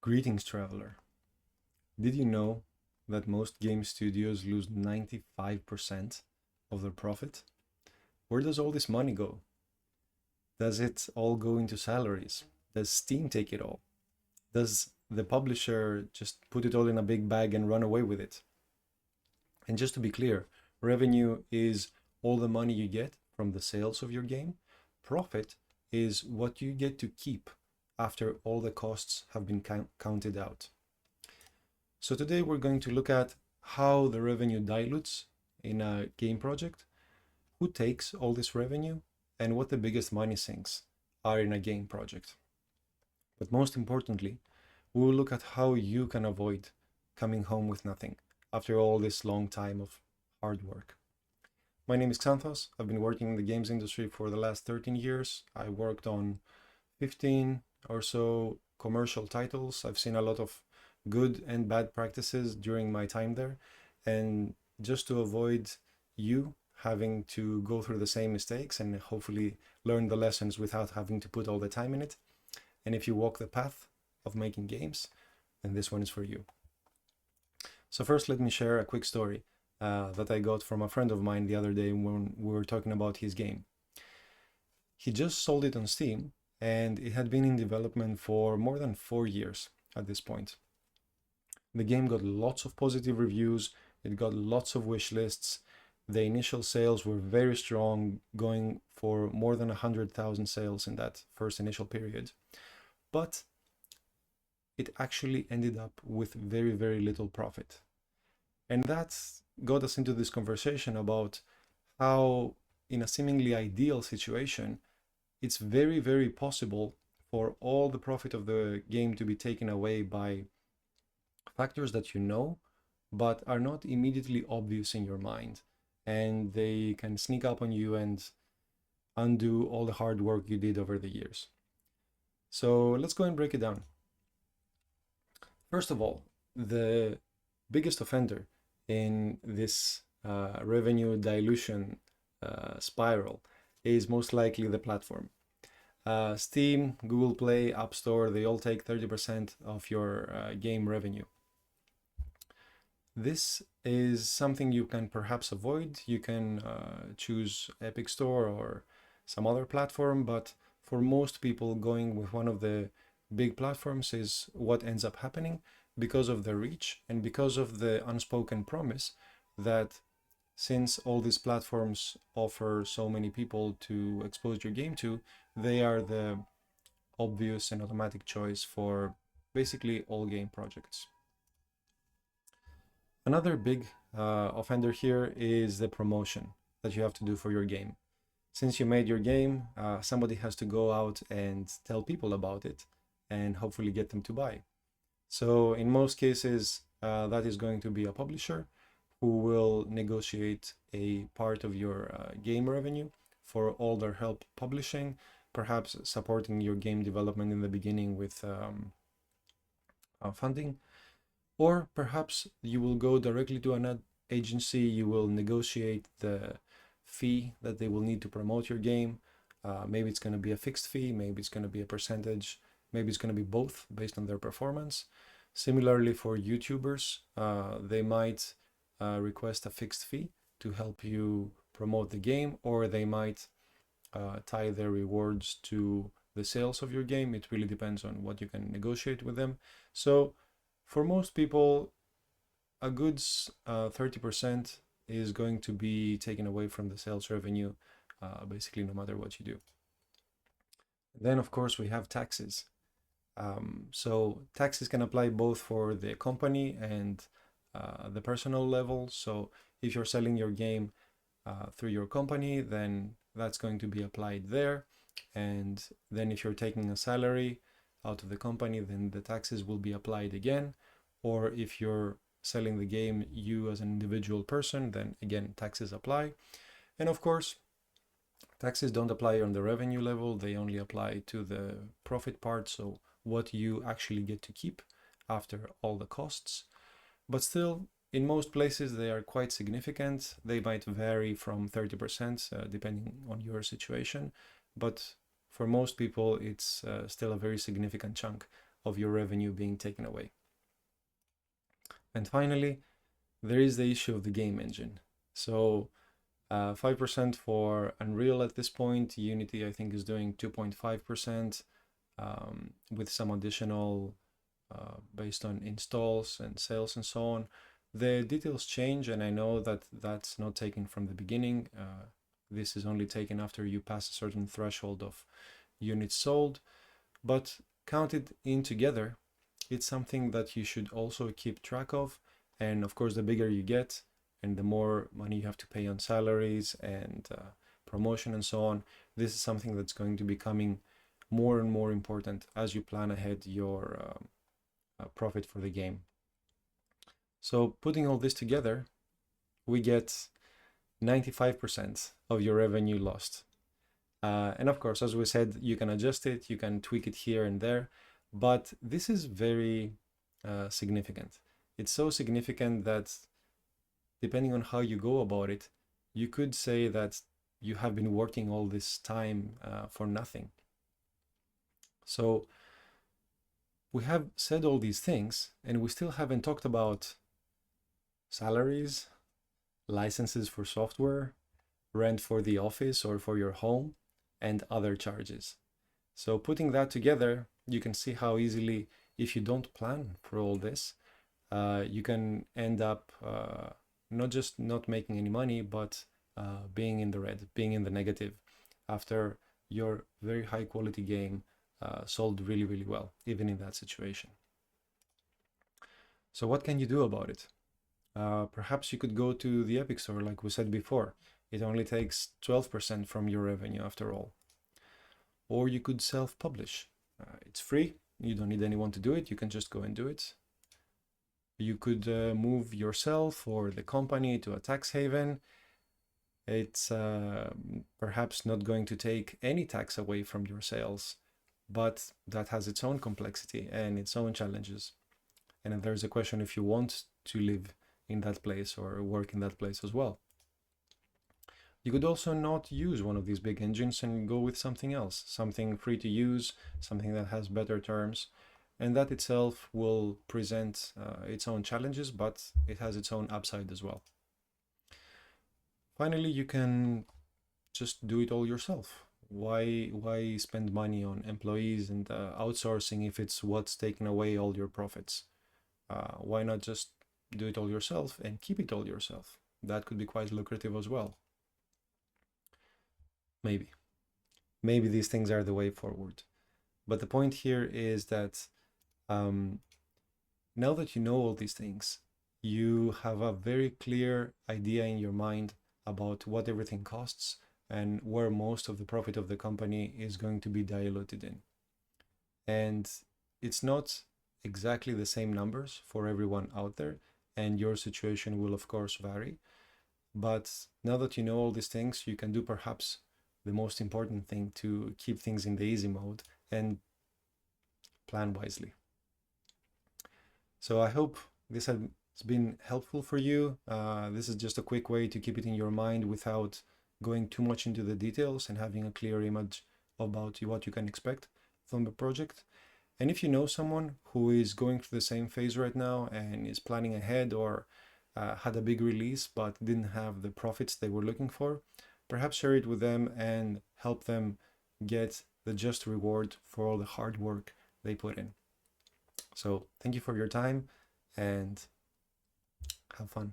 Greetings, traveler. Did you know that most game studios lose 95% of their profit? Where does all this money go? Does it all go into salaries? Does Steam take it all? Does the publisher just put it all in a big bag and run away with it? And just to be clear, revenue is all the money you get from the sales of your game. Profit is what you get to keep after all the costs have been counted out. So today we're going to look at how the revenue dilutes in a game project, who takes all this revenue, and what the biggest money sinks are in a game project. But most importantly, we will look at how you can avoid coming home with nothing after all this long time of hard work. My name is Xanthos. I've been working in the games industry for the last 13 years. I worked on 15 or so commercial titles. I've seen a lot of good and bad practices during my time there. And just to avoid you having to go through the same mistakes and hopefully learn the lessons without having to put all the time in it. And if you walk the path of making games, then this one is for you. So first, let me share a quick story that I got from a friend of mine the other day when we were talking about his game. He just sold it on Steam, and it had been in development for more than 4 years at this point. The game got lots of positive reviews, it got lots of wish lists. The initial sales were very strong, going for more than 100,000 sales in that first initial period. But it actually ended up with very, very little profit. And that got us into this conversation about how, in a seemingly ideal situation, it's very, very possible for all the profit of the game to be taken away by factors that you know, but are not immediately obvious in your mind. And they can sneak up on you and undo all the hard work you did over the years. So let's go and break it down. First of all, the biggest offender in this revenue dilution spiral is most likely the platform. Steam, Google Play, App Store, they all take 30% of your game revenue. This is something you can perhaps avoid. You can choose Epic Store or some other platform, but for most people, going with one of the big platforms is what ends up happening because of the reach and because of the unspoken promise that since all these platforms offer so many people to expose your game to, they are the obvious and automatic choice for basically all game projects. Another big offender here is the promotion that you have to do for your game. Since you made your game, somebody has to go out and tell people about it and hopefully get them to buy. So in most cases, that is going to be a publisher who will negotiate a part of your game revenue for all their help publishing, perhaps supporting your game development in the beginning with funding. Or perhaps you will go directly to an ad agency, you will negotiate the fee that they will need to promote your game. Maybe it's going to be a fixed fee, maybe it's going to be a percentage, maybe it's going to be both based on their performance. Similarly, for YouTubers, they might request a fixed fee to help you promote the game, or they might tie their rewards to the sales of your game. It really depends on what you can negotiate with them. So for most people, a good 30% is going to be taken away from the sales revenue, basically no matter what you do. Then, of course, we have taxes. So taxes can apply both for the company and the personal level. So if you're selling your game through your company, then that's going to be applied there. And then if you're taking a salary out of the company, then the taxes will be applied again. Or if you're selling the game you as an individual person, then again taxes apply. And of course, taxes don't apply on the revenue level, they only apply to the profit part, so what you actually get to keep after all the costs. But still, in most places they are quite significant. They might vary from 30% depending on your situation, but for most people it's still a very significant chunk of your revenue being taken away. And finally, there is the issue of the game engine. So 5% for Unreal at this point. Unity, I think, is doing 2.5% with some additional based on installs and sales and so on. The details change, and I know that that's not taken from the beginning. This is only taken after you pass a certain threshold of units sold, but counted in together, it's something that you should also keep track of. And of course, the bigger you get and the more money you have to pay on salaries and promotion and so on, this is something that's going to be becoming more and more important as you plan ahead your profit for the game. So putting all this together, we get 95% of your revenue lost. And of course, as we said, you can adjust it, you can tweak it here and there, but this is very significant. It's so significant that depending on how you go about it, you could say that you have been working all this time for nothing. So we have said all these things, and we still haven't talked about salaries, licenses for software, rent for the office or for your home, and other charges. So putting that together, you can see how easily, if you don't plan for all this, you can end up not just not making any money, but being in the red, being in the negative after your very high quality game sold really, really well, even in that situation. So what can you do about it? Perhaps you could go to the Epic Store, like we said before. It only takes 12% from your revenue after all. Or you could self-publish. It's free. You don't need anyone to do it. You can just go and do it. You could move yourself or the company to a tax haven. It's perhaps not going to take any tax away from your sales, but that has its own complexity and its own challenges. And there's a question if you want to live in that place or work in that place as well. You could also not use one of these big engines and go with something else, something free to use, something that has better terms, and that itself will present its own challenges, but it has its own upside as well. Finally, you can just do it all yourself. Why spend money on employees and outsourcing if it's what's taking away all your profits? Why not just do it all yourself and keep it all yourself? That could be quite lucrative as well. Maybe these things are the way forward. But the point here is that now that you know all these things, you have a very clear idea in your mind about what everything costs and where most of the profit of the company is going to be diluted in. And it's not exactly the same numbers for everyone out there, and your situation will of course vary. But now that you know all these things, you can do perhaps the most important thing to keep things in the easy mode and plan wisely. So I hope this has been helpful for you. This is just a quick way to keep it in your mind without going too much into the details and having a clear image about what you can expect from the project. And if you know someone who is going through the same phase right now and is planning ahead or had a big release but didn't have the profits they were looking for, perhaps share it with them and help them get the just reward for all the hard work they put in. So thank you for your time and have fun.